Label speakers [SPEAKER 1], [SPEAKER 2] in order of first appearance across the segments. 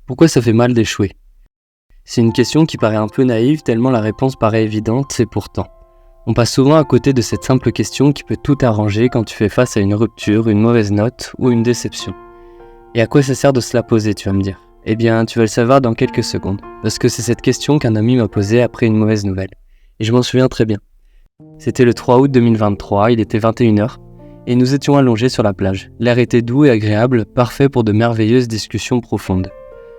[SPEAKER 1] Pourquoi ça fait mal d'échouer? C'est une question qui paraît un peu naïve tellement la réponse paraît évidente et pourtant. On passe souvent à côté de cette simple question qui peut tout arranger quand tu fais face à une rupture, une mauvaise note ou une déception. Et à quoi ça sert de se la poser, tu vas me dire? Eh bien, tu vas le savoir dans quelques secondes, parce que c'est cette question qu'un ami m'a posée après une mauvaise nouvelle. Et je m'en souviens très bien. C'était le 3 août 2023, il était 21h, et nous étions allongés sur la plage. L'air était doux et agréable, parfait pour de merveilleuses discussions profondes.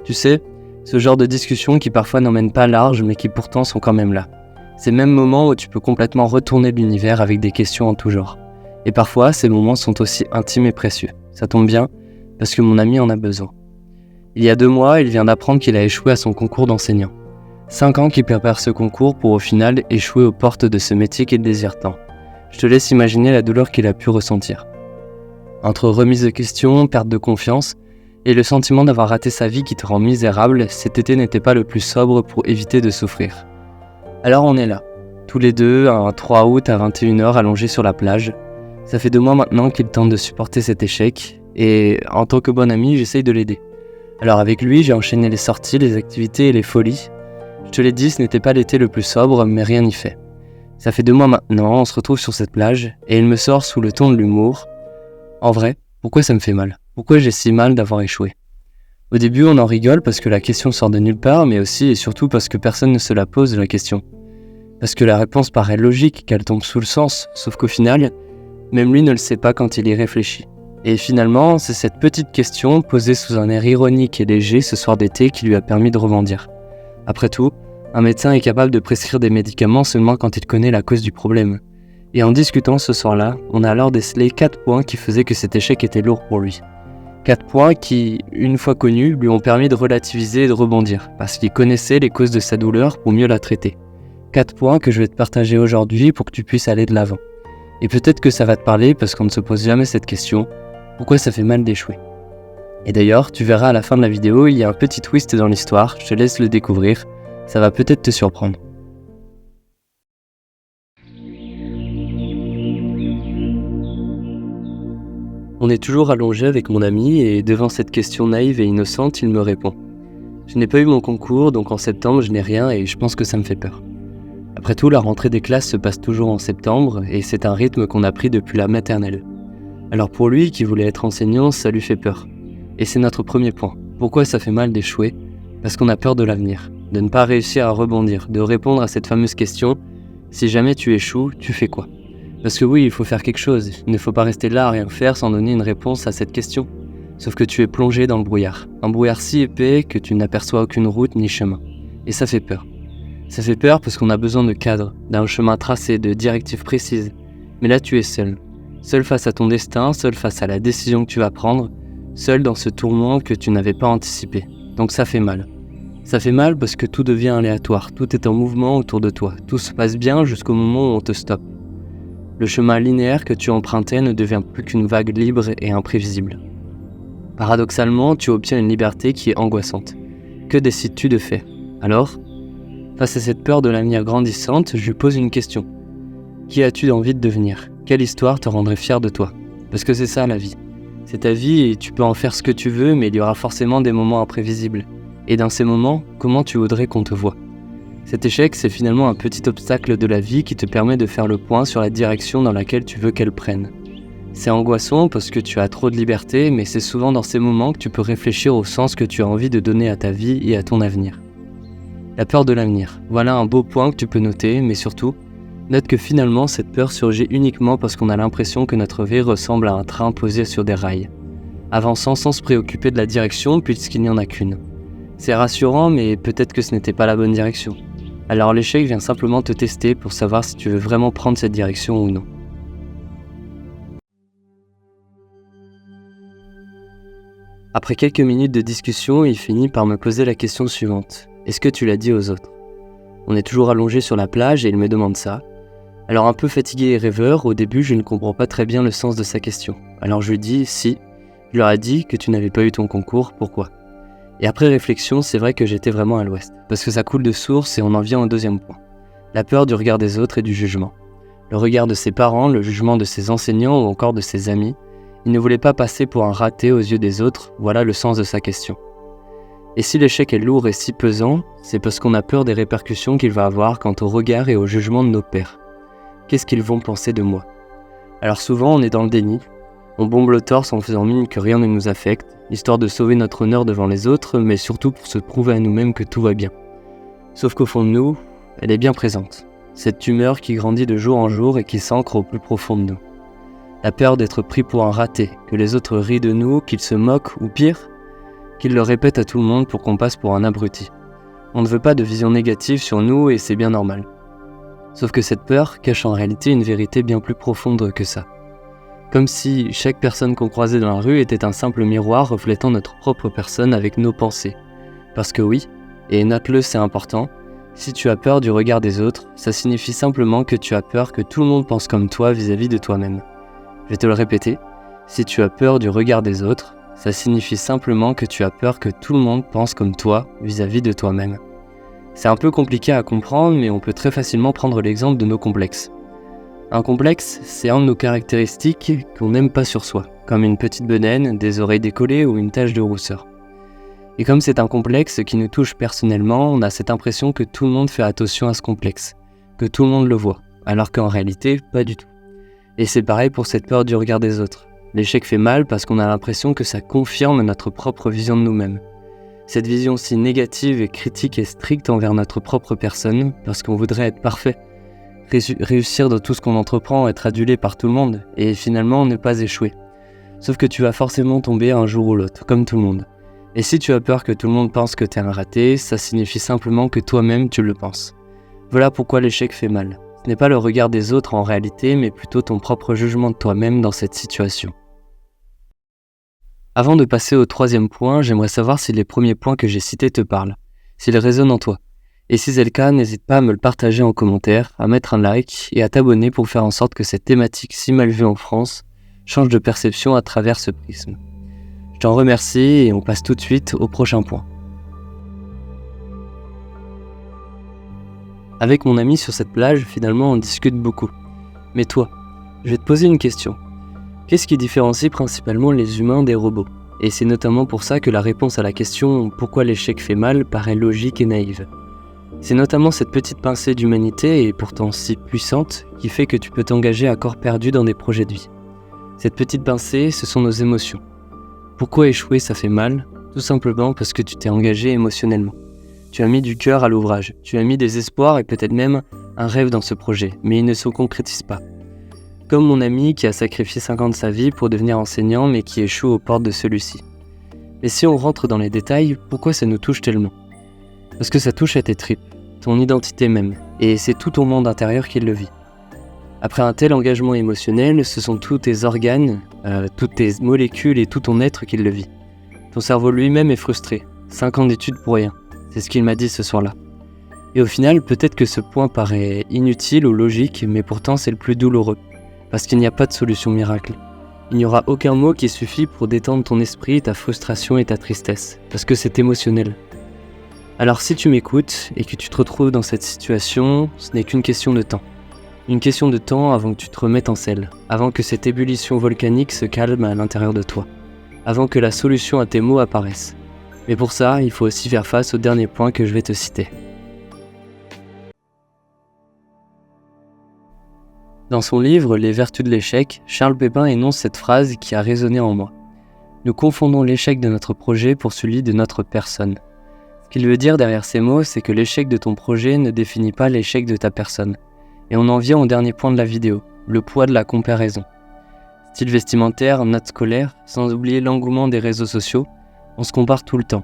[SPEAKER 1] Tu sais, ce genre de discussions qui parfois n'emmènent pas large, mais qui pourtant sont quand même là. Ces mêmes moments où tu peux complètement retourner l'univers avec des questions en tout genre. Et parfois, ces moments sont aussi intimes et précieux. Ça tombe bien, parce que mon ami en a besoin. Il y a 2 mois, il vient d'apprendre qu'il a échoué à son concours d'enseignant. 5 ans qu'il prépare ce concours pour au final échouer aux portes de ce métier qu'il désire tant. Je te laisse imaginer la douleur qu'il a pu ressentir. Entre remise de questions, perte de confiance, et le sentiment d'avoir raté sa vie qui te rend misérable, cet été n'était pas le plus sobre pour éviter de souffrir. Alors on est là, tous les deux, un 3 août à 21h allongés sur la plage. Ça fait 2 mois maintenant qu'il tente de supporter cet échec, et en tant que bon ami, j'essaye de l'aider. Alors avec lui, j'ai enchaîné les sorties, les activités et les folies. Je te l'ai dit, ce n'était pas l'été le plus sobre, mais rien n'y fait. Ça fait 2 mois maintenant, on se retrouve sur cette plage, et il me sort sous le ton de l'humour. En vrai, pourquoi ça me fait mal? Pourquoi j'ai si mal d'avoir échoué? Au début, on en rigole parce que la question sort de nulle part, mais aussi et surtout parce que personne ne se la pose la question. Parce que la réponse paraît logique, qu'elle tombe sous le sens, sauf qu'au final, même lui ne le sait pas quand il y réfléchit. Et finalement, c'est cette petite question, posée sous un air ironique et léger ce soir d'été, qui lui a permis de rebondir. Après tout, un médecin est capable de prescrire des médicaments seulement quand il connaît la cause du problème. Et en discutant ce soir-là, on a alors décelé 4 points qui faisaient que cet échec était lourd pour lui. 4 points qui, une fois connus, lui ont permis de relativiser et de rebondir, parce qu'il connaissait les causes de sa douleur pour mieux la traiter. 4 points que je vais te partager aujourd'hui pour que tu puisses aller de l'avant. Et peut-être que ça va te parler parce qu'on ne se pose jamais cette question, pourquoi ça fait mal d'échouer? Et d'ailleurs, tu verras à la fin de la vidéo, il y a un petit twist dans l'histoire, je te laisse le découvrir, ça va peut-être te surprendre. On est toujours allongé avec mon ami et devant cette question naïve et innocente, il me répond. Je n'ai pas eu mon concours, donc en septembre je n'ai rien et je pense que ça me fait peur. Après tout, la rentrée des classes se passe toujours en septembre et c'est un rythme qu'on a pris depuis la maternelle. Alors pour lui, qui voulait être enseignant, ça lui fait peur. Et c'est notre premier point. Pourquoi ça fait mal d'échouer? Parce qu'on a peur de l'avenir, de ne pas réussir à rebondir, de répondre à cette fameuse question, si jamais tu échoues, tu fais quoi? Parce que oui, il faut faire quelque chose, il ne faut pas rester là à rien faire sans donner une réponse à cette question. Sauf que tu es plongé dans le brouillard, un brouillard si épais que tu n'aperçois aucune route ni chemin. Et ça fait peur. Ça fait peur parce qu'on a besoin de cadre, d'un chemin tracé, de directives précises. Mais là tu es seul. Seul face à ton destin, seul face à la décision que tu vas prendre, seul dans ce tourment que tu n'avais pas anticipé. Donc ça fait mal. Ça fait mal parce que tout devient aléatoire, tout est en mouvement autour de toi, tout se passe bien jusqu'au moment où on te stoppe. Le chemin linéaire que tu empruntais ne devient plus qu'une vague libre et imprévisible. Paradoxalement, tu obtiens une liberté qui est angoissante. Que décides-tu de faire? Alors, face à cette peur de l'avenir grandissante, je lui pose une question. Qui as-tu envie de devenir? Quelle histoire te rendrait fier de toi? Parce que c'est ça la vie. C'est ta vie et tu peux en faire ce que tu veux, mais il y aura forcément des moments imprévisibles. Et dans ces moments, comment tu voudrais qu'on te voie? Cet échec, c'est finalement un petit obstacle de la vie qui te permet de faire le point sur la direction dans laquelle tu veux qu'elle prenne. C'est angoissant parce que tu as trop de liberté, mais c'est souvent dans ces moments que tu peux réfléchir au sens que tu as envie de donner à ta vie et à ton avenir. La peur de l'avenir, voilà un beau point que tu peux noter, mais surtout, note que finalement cette peur surgit uniquement parce qu'on a l'impression que notre vie ressemble à un train posé sur des rails, avançant sans se préoccuper de la direction puisqu'il n'y en a qu'une. C'est rassurant, mais peut-être que ce n'était pas la bonne direction. Alors l'échec vient simplement te tester pour savoir si tu veux vraiment prendre cette direction ou non. Après quelques minutes de discussion, il finit par me poser la question suivante. Est-ce que tu l'as dit aux autres? On est toujours allongé sur la plage et il me demande ça. Alors un peu fatigué et rêveur, au début je ne comprends pas très bien le sens de sa question. Alors je lui dis, si, je leur ai dit que tu n'avais pas eu ton concours, pourquoi? Et après réflexion, c'est vrai que j'étais vraiment à l'ouest, parce que ça coule de source et on en vient au deuxième point. La peur du regard des autres et du jugement. Le regard de ses parents, le jugement de ses enseignants ou encore de ses amis. Il ne voulait pas passer pour un raté aux yeux des autres, voilà le sens de sa question. Et si l'échec est lourd et si pesant, c'est parce qu'on a peur des répercussions qu'il va avoir quant au regard et au jugement de nos pairs. Qu'est-ce qu'ils vont penser de moi ? Alors souvent on est dans le déni, on bombe le torse en faisant mine que rien ne nous affecte, histoire de sauver notre honneur devant les autres, mais surtout pour se prouver à nous-mêmes que tout va bien. Sauf qu'au fond de nous, elle est bien présente. Cette tumeur qui grandit de jour en jour et qui s'ancre au plus profond de nous. La peur d'être pris pour un raté, que les autres rient de nous, qu'ils se moquent, ou pire, qu'ils le répètent à tout le monde pour qu'on passe pour un abruti. On ne veut pas de vision négative sur nous et c'est bien normal. Sauf que cette peur cache en réalité une vérité bien plus profonde que ça. Comme si chaque personne qu'on croisait dans la rue était un simple miroir reflétant notre propre personne avec nos pensées. Parce que oui, et note-le, c'est important, si tu as peur du regard des autres, ça signifie simplement que tu as peur que tout le monde pense comme toi vis-à-vis de toi-même. Je vais te le répéter, si tu as peur du regard des autres, ça signifie simplement que tu as peur que tout le monde pense comme toi vis-à-vis de toi-même. C'est un peu compliqué à comprendre, mais on peut très facilement prendre l'exemple de nos complexes. Un complexe, c'est un de nos caractéristiques qu'on n'aime pas sur soi, comme une petite bedaine, des oreilles décollées ou une tache de rousseur. Et comme c'est un complexe qui nous touche personnellement, on a cette impression que tout le monde fait attention à ce complexe, que tout le monde le voit, alors qu'en réalité, pas du tout. Et c'est pareil pour cette peur du regard des autres. L'échec fait mal parce qu'on a l'impression que ça confirme notre propre vision de nous-mêmes. Cette vision si négative et critique et stricte envers notre propre personne, parce qu'on voudrait être parfait, réussir dans tout ce qu'on entreprend, être adulé par tout le monde, et finalement ne pas échouer. Sauf que tu vas forcément tomber un jour ou l'autre, comme tout le monde. Et si tu as peur que tout le monde pense que t'es un raté, ça signifie simplement que toi-même tu le penses. Voilà pourquoi l'échec fait mal. Ce n'est pas le regard des autres en réalité, mais plutôt ton propre jugement de toi-même dans cette situation. Avant de passer au troisième point, j'aimerais savoir si les premiers points que j'ai cités te parlent, s'ils résonnent en toi. Et si c'est le cas, n'hésite pas à me le partager en commentaire, à mettre un like et à t'abonner pour faire en sorte que cette thématique si mal vue en France change de perception à travers ce prisme. Je t'en remercie et on passe tout de suite au prochain point. Avec mon ami sur cette plage, finalement on discute beaucoup. Mais toi, je vais te poser une question. Qu'est-ce qui différencie principalement les humains des robots ? Et c'est notamment pour ça que la réponse à la question « Pourquoi l'échec fait mal ?» paraît logique et naïve. C'est notamment cette petite pincée d'humanité, et pourtant si puissante, qui fait que tu peux t'engager à corps perdu dans des projets de vie. Cette petite pincée, ce sont nos émotions. Pourquoi échouer ça fait mal ? Tout simplement parce que tu t'es engagé émotionnellement. Tu as mis du cœur à l'ouvrage, tu as mis des espoirs et peut-être même un rêve dans ce projet, mais il ne se concrétise pas. Comme mon ami qui a sacrifié 5 ans de sa vie pour devenir enseignant mais qui échoue aux portes de celui-ci. Mais si on rentre dans les détails, pourquoi ça nous touche tellement ? Parce que ça touche à tes tripes, ton identité même, et c'est tout ton monde intérieur qui le vit. Après un tel engagement émotionnel, ce sont tous tes organes, toutes tes molécules et tout ton être qui le vit. Ton cerveau lui-même est frustré, 5 ans d'études pour rien, c'est ce qu'il m'a dit ce soir-là. Et au final, peut-être que ce point paraît inutile ou logique, mais pourtant c'est le plus douloureux, parce qu'il n'y a pas de solution miracle. Il n'y aura aucun mot qui suffit pour détendre ton esprit, ta frustration et ta tristesse, parce que c'est émotionnel. Alors si tu m'écoutes et que tu te retrouves dans cette situation, ce n'est qu'une question de temps. Une question de temps avant que tu te remettes en selle, avant que cette ébullition volcanique se calme à l'intérieur de toi, avant que la solution à tes maux apparaisse. Mais pour ça, il faut aussi faire face au dernier point que je vais te citer. Dans son livre « Les vertus de l'échec », Charles Pépin énonce cette phrase qui a résonné en moi. Nous confondons l'échec de notre projet pour celui de notre personne. Ce qu'il veut dire derrière ces mots, c'est que l'échec de ton projet ne définit pas l'échec de ta personne. Et on en vient au dernier point de la vidéo, le poids de la comparaison. Style vestimentaire, notes scolaires, sans oublier l'engouement des réseaux sociaux, on se compare tout le temps.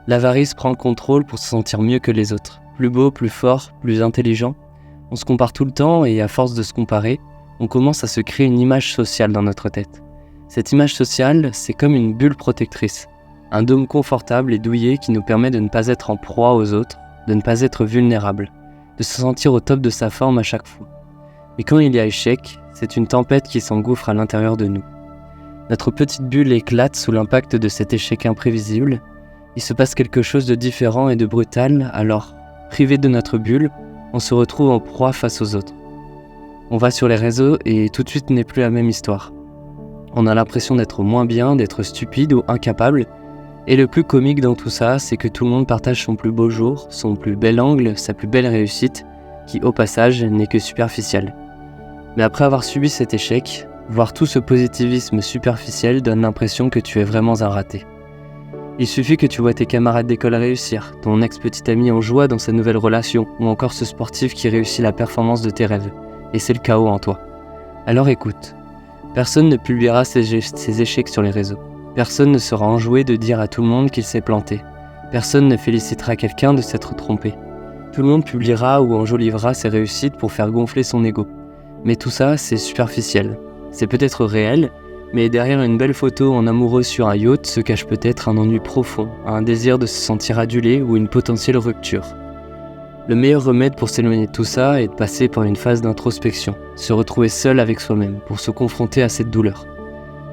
[SPEAKER 1] L'avarice prend le contrôle pour se sentir mieux que les autres. Plus beau, plus fort, plus intelligent. On se compare tout le temps et à force de se comparer, on commence à se créer une image sociale dans notre tête. Cette image sociale, c'est comme une bulle protectrice. Un dôme confortable et douillet qui nous permet de ne pas être en proie aux autres, de ne pas être vulnérable, de se sentir au top de sa forme à chaque fois. Mais quand il y a échec, c'est une tempête qui s'engouffre à l'intérieur de nous. Notre petite bulle éclate sous l'impact de cet échec imprévisible. Il se passe quelque chose de différent et de brutal, alors, privé de notre bulle, on se retrouve en proie face aux autres. On va sur les réseaux et tout de suite n'est plus la même histoire. On a l'impression d'être moins bien, d'être stupide ou incapable, Et le plus comique dans tout ça, c'est que tout le monde partage son plus beau jour, son plus bel angle, sa plus belle réussite, qui au passage n'est que superficielle. Mais après avoir subi cet échec, voir tout ce positivisme superficiel donne l'impression que tu es vraiment un raté. Il suffit que tu vois tes camarades d'école réussir, ton ex-petit ami en joie dans sa nouvelle relation, ou encore ce sportif qui réussit la performance de tes rêves, et c'est le chaos en toi. Alors écoute, personne ne publiera ses échecs sur les réseaux. Personne ne sera enjoué de dire à tout le monde qu'il s'est planté. Personne ne félicitera quelqu'un de s'être trompé. Tout le monde publiera ou enjolivera ses réussites pour faire gonfler son ego. Mais tout ça, c'est superficiel. C'est peut-être réel, mais derrière une belle photo en amoureux sur un yacht se cache peut-être un ennui profond, un désir de se sentir adulé ou une potentielle rupture. Le meilleur remède pour s'éloigner de tout ça est de passer par une phase d'introspection, se retrouver seul avec soi-même pour se confronter à cette douleur.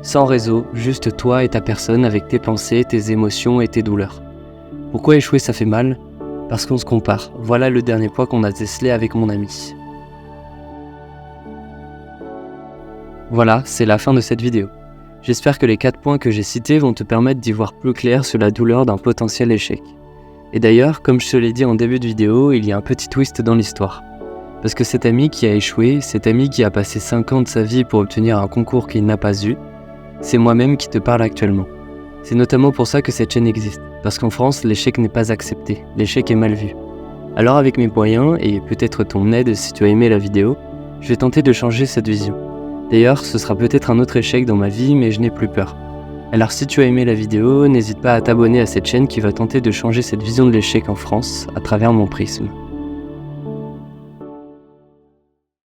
[SPEAKER 1] Sans réseau, juste toi et ta personne avec tes pensées, tes émotions et tes douleurs. Pourquoi échouer ça fait mal ? Parce qu'on se compare. Voilà le dernier point qu'on a décelé avec mon ami. Voilà, c'est la fin de cette vidéo. J'espère que les 4 points que j'ai cités vont te permettre d'y voir plus clair sur la douleur d'un potentiel échec. Et d'ailleurs, comme je te l'ai dit en début de vidéo, il y a un petit twist dans l'histoire. Parce que cet ami qui a échoué, cet ami qui a passé 5 ans de sa vie pour obtenir un concours qu'il n'a pas eu, c'est moi-même qui te parle actuellement. C'est notamment pour ça que cette chaîne existe, parce qu'en France, l'échec n'est pas accepté, l'échec est mal vu. Alors avec mes moyens, et peut-être ton aide si tu as aimé la vidéo, je vais tenter de changer cette vision. D'ailleurs, ce sera peut-être un autre échec dans ma vie, mais je n'ai plus peur. Alors si tu as aimé la vidéo, n'hésite pas à t'abonner à cette chaîne qui va tenter de changer cette vision de l'échec en France à travers mon prisme.